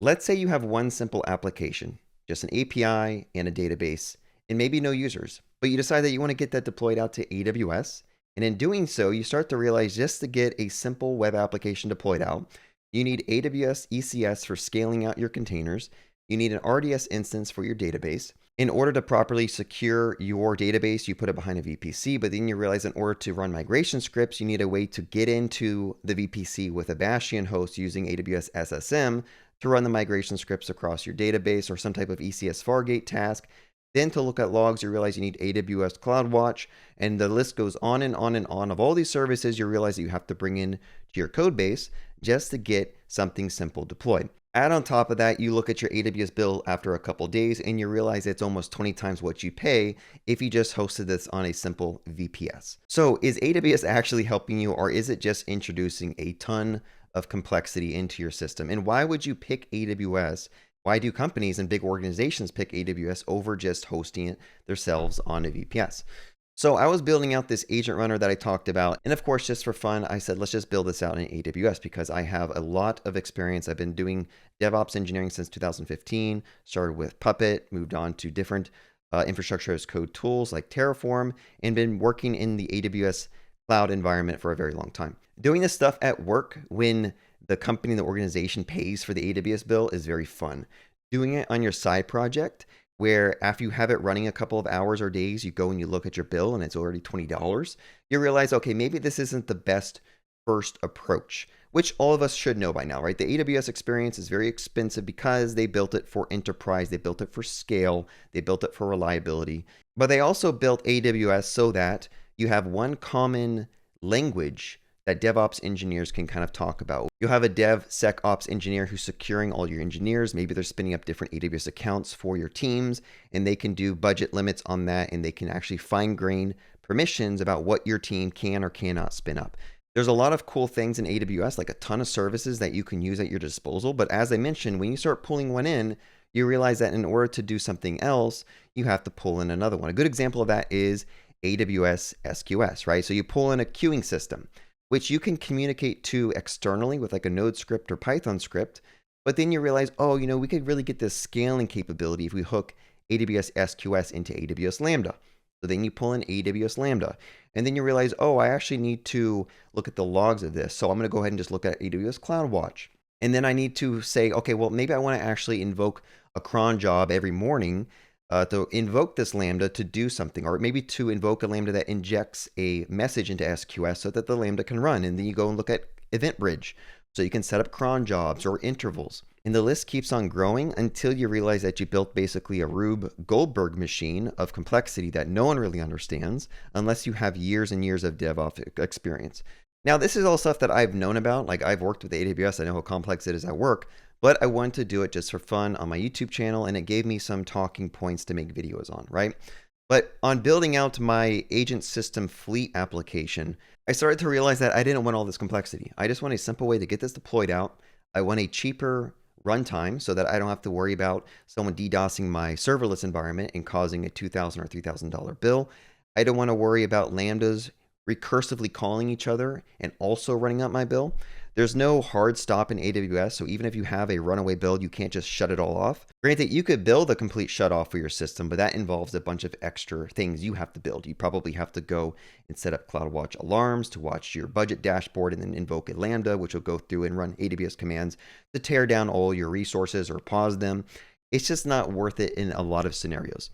Let's say you have one simple application, just an API and a database, and maybe no users, but you decide that you want to get that deployed out to AWS. And in doing so, you start to realize just to get a simple web application deployed out, you need AWS ECS for scaling out your containers. You need an RDS instance for your database. In order to properly secure your database, you put it behind a VPC, but then you realize in order to run migration scripts, you need a way to get into the VPC with a Bastion host using AWS SSM to run the migration scripts across your database or some type of ECS Fargate task. Then to look at logs, you realize you need AWS CloudWatch, and the list goes on and on and on of all these services you realize that you have to bring in to your code base just to get something simple deployed. Add on top of that, you look at your AWS bill after a couple days and you realize it's almost 20 times what you pay if you just hosted this on a simple VPS. So is AWS actually helping you, or is it just introducing a ton of complexity into your system? And why would you pick AWS? Why do companies and big organizations pick AWS over just hosting it themselves on a VPS? So I was building out this agent runner that I talked about. And of course, just for fun, I said, let's just build this out in AWS because I have a lot of experience. I've been doing DevOps engineering since 2015, started with Puppet, moved on to different infrastructure as code tools like Terraform, and been working in the AWS cloud environment for a very long time. Doing this stuff at work when the company, the organization pays for the AWS bill is very fun. Doing it on your side project, where after you have it running a couple of hours or days, you go and you look at your bill and it's already $20, you realize, okay, maybe this isn't the best first approach, which all of us should know by now, right? The AWS experience is very expensive because they built it for enterprise, they built it for scale, they built it for reliability, but they also built AWS so that you have one common language that DevOps engineers can kind of talk about. You'll have a DevSecOps engineer who's securing all your engineers. Maybe they're spinning up different AWS accounts for your teams, and they can do budget limits on that, and they can actually fine-grain permissions about what your team can or cannot spin up. There's a lot of cool things in AWS, like a ton of services that you can use at your disposal. But as I mentioned, when you start pulling one in, you realize that in order to do something else, you have to pull in another one. A good example of that is AWS SQS, right? So you pull in a queuing system, which you can communicate to externally with like a Node script or Python script. But then you realize, oh, we could really get this scaling capability if we hook AWS SQS into AWS Lambda. So then you pull in AWS Lambda. And then you realize, oh, I actually need to look at the logs of this. So I'm going to go ahead and just look at AWS CloudWatch. And then I need to say, okay, well, maybe I want to actually invoke a cron job every morning to invoke this Lambda to do something, or maybe to invoke a Lambda that injects a message into SQS so that the Lambda can run. And then you go and look at Event Bridge. So you can set up cron jobs or intervals. And the list keeps on growing until you realize that you built basically a Rube Goldberg machine of complexity that no one really understands unless you have years and years of DevOps experience. Now, this is all stuff that I've known about. Like, I've worked with AWS. I know how complex it is at work. But I wanted to do it just for fun on my YouTube channel, and it gave me some talking points to make videos on, right? But on building out my agent system fleet application, I started to realize that I didn't want all this complexity. I just want a simple way to get this deployed out. I want a cheaper runtime so that I don't have to worry about someone DDoSing my serverless environment and causing a $2,000 or $3,000 bill. I don't want to worry about Lambdas recursively calling each other and also running up my bill. There's no hard stop in AWS, so even if you have a runaway build, you can't just shut it all off. Granted, you could build a complete shutoff for your system, but that involves a bunch of extra things you have to build. You probably have to go and set up CloudWatch alarms to watch your budget dashboard and then invoke a Lambda, which will go through and run AWS commands to tear down all your resources or pause them. It's just not worth it in a lot of scenarios.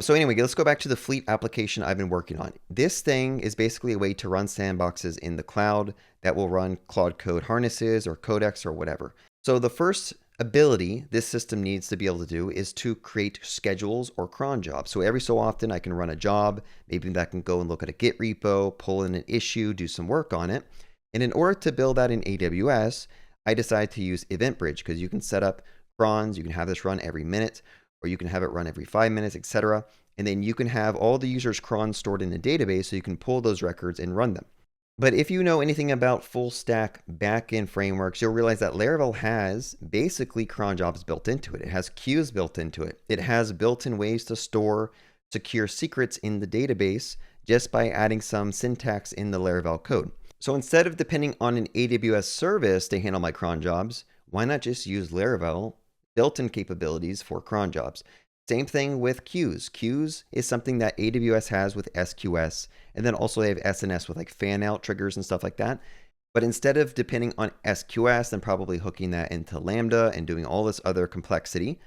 So anyway, let's go back to the fleet application I've been working on. This thing is basically a way to run sandboxes in the cloud that will run Claude Code harnesses or codecs or whatever. So the first ability this system needs to be able to do is to create schedules or cron jobs. So every so often I can run a job, maybe that can go and look at a Git repo, pull in an issue, do some work on it. And in order to build that in AWS, I decided to use Event Bridge because you can set up crons, you can have this run every minute, or you can have it run every 5 minutes, etc. And then you can have all the users' crons stored in a database so you can pull those records and run them. But if you know anything about full stack backend frameworks, you'll realize that Laravel has basically cron jobs built into it. It has queues built into it. It has built-in ways to store secure secrets in the database just by adding some syntax in the Laravel code. So instead of depending on an AWS service to handle my cron jobs, why not just use Laravel built-in capabilities for cron jobs? Same thing with queues. Queues is something that AWS has with SQS, and then also they have SNS with like fan out triggers and stuff like that. But instead of depending on SQS and probably hooking that into Lambda and doing all this other complexity,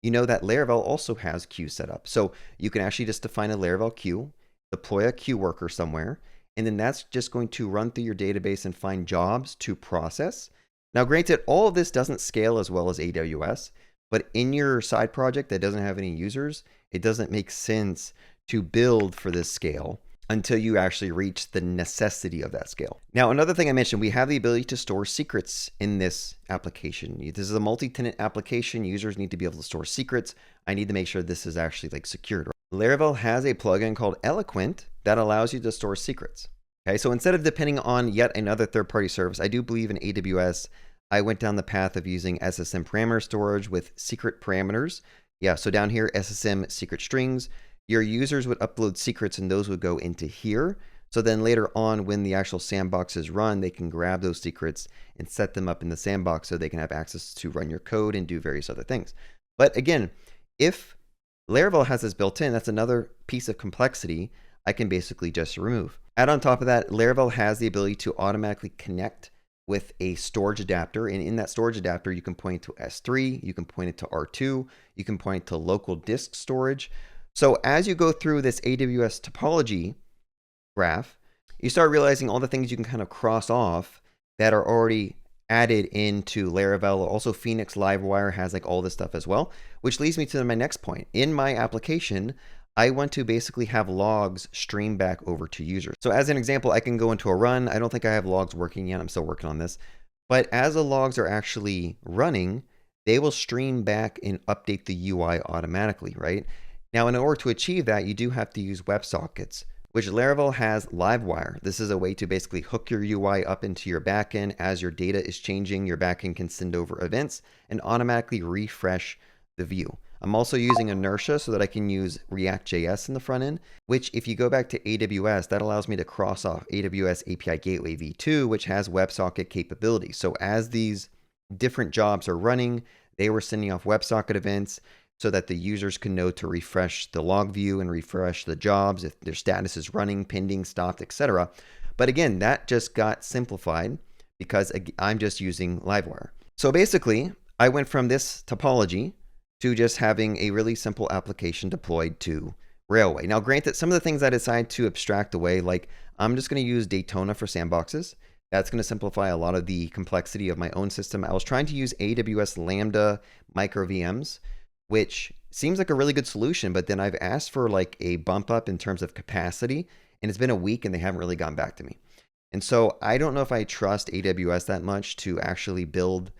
you know that Laravel also has queue set up. So you can actually just define a Laravel queue, deploy a queue worker somewhere, and then that's just going to run through your database and find jobs to process. Now, granted, all of this doesn't scale as well as AWS, but in your side project that doesn't have any users, it doesn't make sense to build for this scale until you actually reach the necessity of that scale. Now, another thing I mentioned, we have the ability to store secrets in this application. This is a multi-tenant application. Users need to be able to store secrets. I need to make sure this is actually like secured. Laravel has a plugin called Eloquent that allows you to store secrets. Okay, so instead of depending on yet another third-party service, I do believe in AWS, I went down the path of using SSM parameter storage with secret parameters. Yeah, so down here, SSM secret strings. Your users would upload secrets and those would go into here. So then later on, when the actual sandbox is run, they can grab those secrets and set them up in the sandbox so they can have access to run your code and do various other things. But again, if Laravel has this built in, that's another piece of complexity I can basically just remove. Add on top of that, Laravel has the ability to automatically connect with a storage adapter. And in that storage adapter, you can point to S3, you can point it to R2, you can point to local disk storage. So as you go through this AWS topology graph, you start realizing all the things you can kind of cross off that are already added into Laravel. Also, Phoenix Livewire has like all this stuff as well, which leads me to my next point. In my application, I want to basically have logs stream back over to users. So as an example, I can go into a run. I don't think I have logs working yet. I'm still working on this. But as the logs are actually running, they will stream back and update the UI automatically, right? Now, in order to achieve that, you do have to use WebSockets, which Laravel has Livewire. This is a way to basically hook your UI up into your backend. As your data is changing, your backend can send over events and automatically refresh the view. I'm also using Inertia so that I can use React.js in the front end, which if you go back to AWS, that allows me to cross off AWS API Gateway v2, which has WebSocket capability. So as these different jobs are running, they were sending off WebSocket events so that the users can know to refresh the log view and refresh the jobs if their status is running, pending, stopped, etc. But again, that just got simplified because I'm just using Livewire. So basically, I went from this topology to just having a really simple application deployed to Railway. Now, granted, some of the things I decided to abstract away, like I'm just going to use Daytona for sandboxes. That's going to simplify a lot of the complexity of my own system. I was trying to use AWS Lambda micro VMs, which seems like a really good solution, but then I've asked for like a bump up in terms of capacity, and it's been a week and they haven't really gotten back to me. And so I don't know if I trust AWS that much to actually build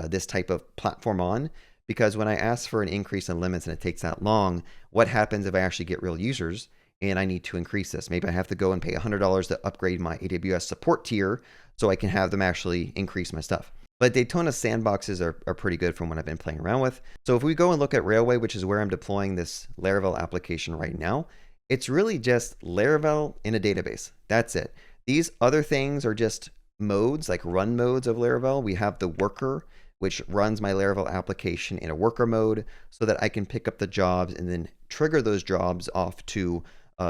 this type of platform on, because when I ask for an increase in limits and it takes that long, what happens if I actually get real users and I need to increase this? Maybe I have to go and pay $100 to upgrade my AWS support tier so I can have them actually increase my stuff. But Daytona sandboxes are pretty good from what I've been playing around with. So if we go and look at Railway, which is where I'm deploying this Laravel application right now, it's really just Laravel in a database. That's it. These other things are just modes, like run modes of Laravel. We have the worker, which runs my Laravel application in a worker mode so that I can pick up the jobs and then trigger those jobs off to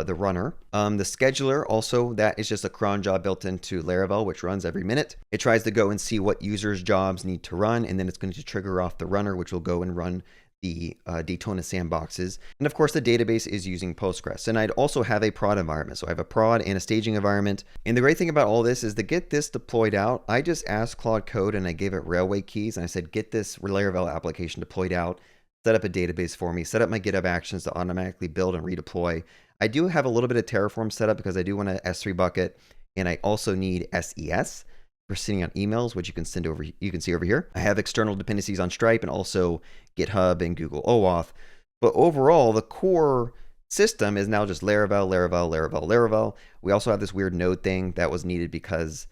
the runner. The scheduler also, that is just a cron job built into Laravel, which runs every minute. It tries to go and see what users' jobs need to run, and then it's going to trigger off the runner, which will go and run the Daytona sandboxes. And of course, the database is using Postgres. And I'd also have a prod environment. So I have a prod and a staging environment. And the great thing about all this is to get this deployed out, I just asked Claude Code and I gave it Railway keys. And I said, get this Laravel application deployed out, set up a database for me, set up my GitHub actions to automatically build and redeploy. I do have a little bit of Terraform set up because I do want an S3 bucket. And I also need SES for sending out emails, which you can send over. You can see over here. I have external dependencies on Stripe and also GitHub and Google OAuth. But overall, the core system is now just Laravel, Laravel, Laravel, Laravel. We also have this weird node thing that was needed because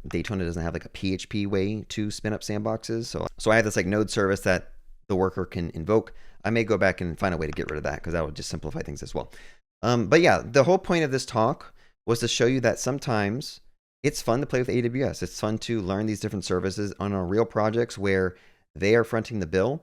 Daytona doesn't have like a PHP way to spin up sandboxes. So I have this like node service that the worker can invoke. I may go back and find a way to get rid of that because that would just simplify things as well. But yeah, the whole point of this talk was to show you that sometimes It's fun to play with AWS. It's fun to learn these different services on our real projects where they are fronting the bill.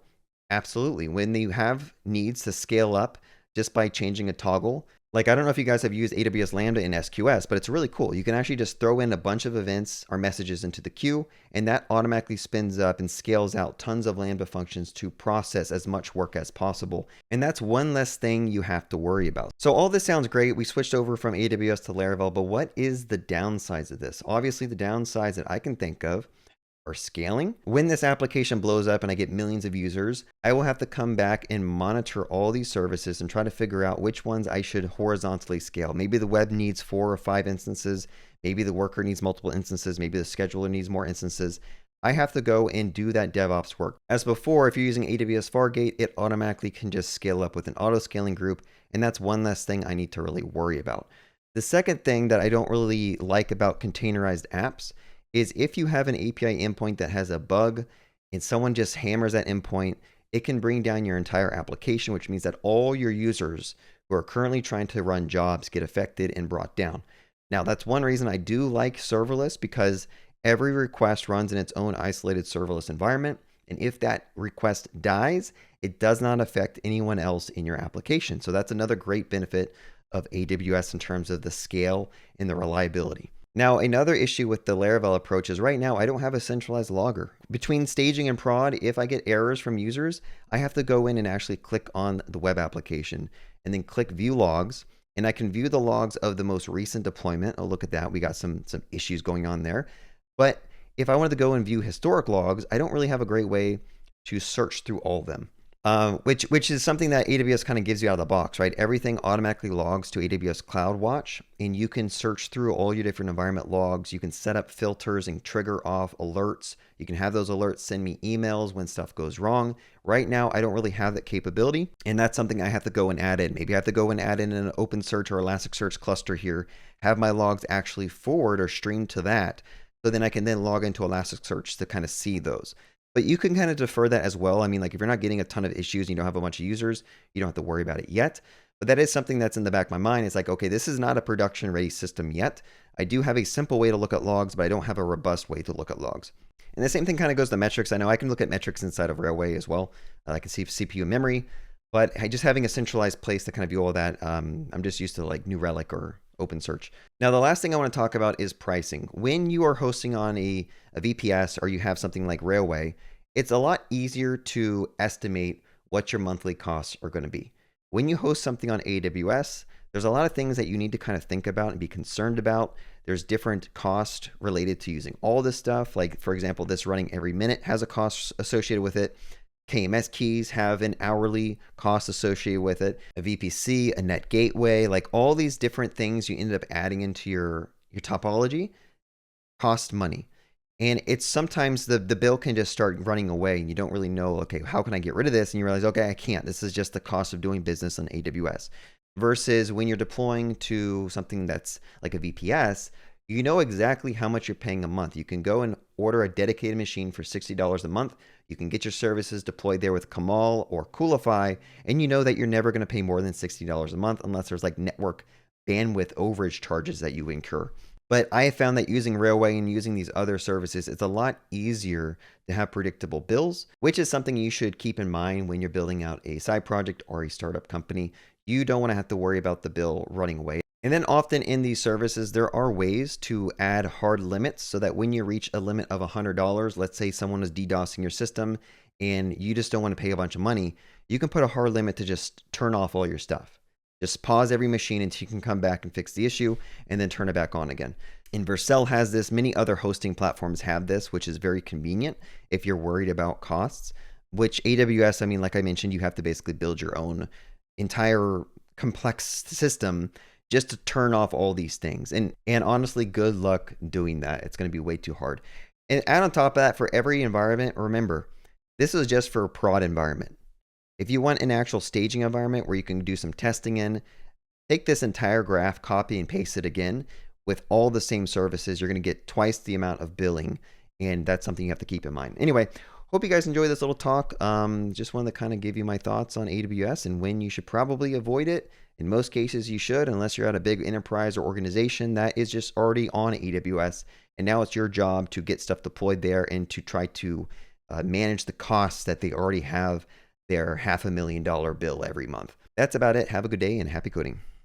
Absolutely. When you have needs to scale up just by changing a toggle, like I don't know if you guys have used AWS Lambda in SQS, but it's really cool. You can actually just throw in a bunch of events or messages into the queue, and that automatically spins up and scales out tons of Lambda functions to process as much work as possible. And that's one less thing you have to worry about. So all this sounds great. We switched over from AWS to Laravel, but what is the downsides of this? Obviously, the downsides that I can think of or scaling. When this application blows up and I get millions of users, I will have to come back and monitor all these services and try to figure out which ones I should horizontally scale. Maybe the web needs 4 or 5 instances. Maybe the worker needs multiple instances. Maybe the scheduler needs more instances. I have to go and do that DevOps work. As before, if you're using AWS Fargate, it automatically can just scale up with an auto-scaling group, and that's one less thing I need to really worry about. The second thing that I don't really like about containerized apps is if you have an API endpoint that has a bug and someone just hammers that endpoint, it can bring down your entire application, which means that all your users who are currently trying to run jobs get affected and brought down. Now, that's one reason I do like serverless, because every request runs in its own isolated serverless environment. And if that request dies, it does not affect anyone else in your application. So that's another great benefit of AWS in terms of the scale and the reliability. Now, another issue with the Laravel approach is right now I don't have a centralized logger. Between staging and prod, if I get errors from users, I have to go in and actually click on the web application and then click view logs, and I can view the logs of the most recent deployment. Oh, look at that. We got some issues going on there. But if I wanted to go and view historic logs, I don't really have a great way to search through all of them. Which is something that AWS kind of gives you out of the box, right? Everything automatically logs to AWS CloudWatch, and you can search through all your different environment logs. You can set up filters and trigger off alerts. You can have those alerts send me emails when stuff goes wrong. Right now, I don't really have that capability, and that's something I have to go and add in. Maybe I have to go and add in an OpenSearch or Elasticsearch cluster here, have my logs actually forward or stream to that, so then I can then log into Elasticsearch to kind of see those. But you can kind of defer that as well. I mean, like if you're not getting a ton of issues and you don't have a bunch of users, you don't have to worry about it yet. But that is something that's in the back of my mind. It's like, okay, this is not a production ready system yet. I do have a simple way to look at logs, but I don't have a robust way to look at logs. And the same thing kind of goes to metrics. I know I can look at metrics inside of Railway as well. I can see CPU and memory, but just having a centralized place to kind of view all that, I'm just used to like New Relic or OpenSearch. Now, the last thing I want to talk about is pricing. When you are hosting on a VPS or you have something like Railway, it's a lot easier to estimate what your monthly costs are going to be. When you host something on AWS, there's a lot of things that you need to kind of think about and be concerned about. There's different costs related to using all this stuff. Like, for example, this running every minute has a cost associated with it. KMS keys have an hourly cost associated with it. A VPC, a net gateway, like all these different things you ended up adding into your topology cost money. And it's sometimes the bill can just start running away and you don't really know, okay, how can I get rid of this? And you realize, okay, I can't. This is just the cost of doing business on AWS. Versus when you're deploying to something that's like a VPS, you know exactly how much you're paying a month. You can go and order a dedicated machine for $60 a month. You can get your services deployed there with Kamal or Coolify, and you know that you're never going to pay more than $60 a month unless there's like network bandwidth overage charges that you incur. But I have found that using Railway and using these other services, it's a lot easier to have predictable bills, which is something you should keep in mind when you're building out a side project or a startup company. You don't want to have to worry about the bill running away. And then often in these services, there are ways to add hard limits so that when you reach a limit of $100, let's say someone is DDoSing your system and you just don't want to pay a bunch of money, you can put a hard limit to just turn off all your stuff. Just pause every machine until you can come back and fix the issue and then turn it back on again. And Vercel has this. Many other hosting platforms have this, which is very convenient if you're worried about costs, which AWS, I mean, like I mentioned, you have to basically build your own entire complex system just to turn off all these things. And honestly, good luck doing that. It's going to be way too hard. And add on top of that, for every environment, remember, this is just for a prod environment. If you want an actual staging environment where you can do some testing in, take this entire graph, copy and paste it again with all the same services. You're going to get twice the amount of billing, and that's something you have to keep in mind. Anyway, Hope you guys enjoy this little talk. Just wanted to kind of give you my thoughts on AWS and when you should probably avoid it. In most cases, you should, unless you're at a big enterprise or organization that is just already on AWS. And now it's your job to get stuff deployed there and to try to manage the costs that they already have their $500,000 bill every month. That's about it. Have a good day and happy coding.